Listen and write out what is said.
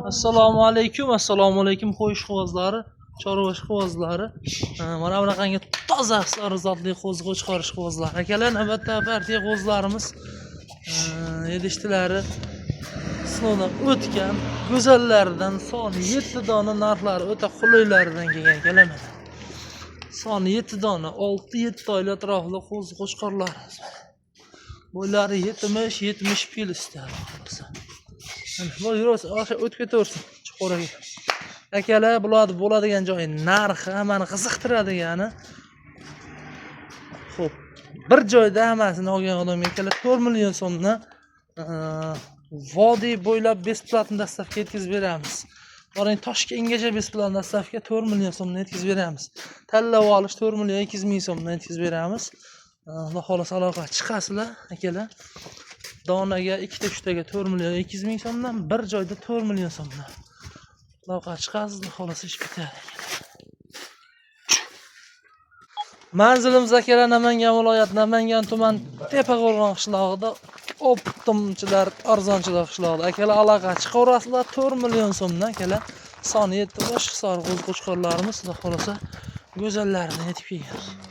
Assalomu alaykum qo'yish quvozlari, chorvash quvozlari. Mana bunaqangi toza sarozotli qo'zg'u chiqarish quvozlari. Akalar, navbatda partiya quvozlarimiz yedishtilari sinovdan o'tgan go'zallaridan soni 7 dona, narxlari o'ta qulaylardan kelgan akalar. Soni 7 dona, 6-7 oylik atrofli qo'zg'u chiqarlar. Boylari 70 fil istar. Bu yurus o'sha o'tib ketaversin chuquraga. Akalar, bular bo'ladigan joyi narxi hammani qiziqtiradegani. Xo'p, bir joyda hammasini olgan odam akalar 4 million so'mdan vodiy bo'ylab besplatni dastavka yetkazib beramiz. Boring Toshkentgacha besplatni dastavka 4 million so'mdan yetkazib beramiz. Tanlab olish 4 million 200 ming so'mdan yetkazib beramiz. Xudo xolasa aloqa chiqasizlar akalar. Donaga 2-3taga 4 million 200 ming so'mdan, bir joyda 4 million so'mdan. Aloqa chiqasiz, xolos ish bitadi. Manzilimiz akalar Namangan viloyati Namangan tuman Tepaqo'rg'on qishlog'ida optimchilar, arzonchilar qishlog'ida. Akalar, aloqa chiqaverasizlar 4 million so'mdan akalar. Soni 7 bosh hisor qo'zg'ochqorlarimiz, xudo xolasa go'zallarini yetib kelgan.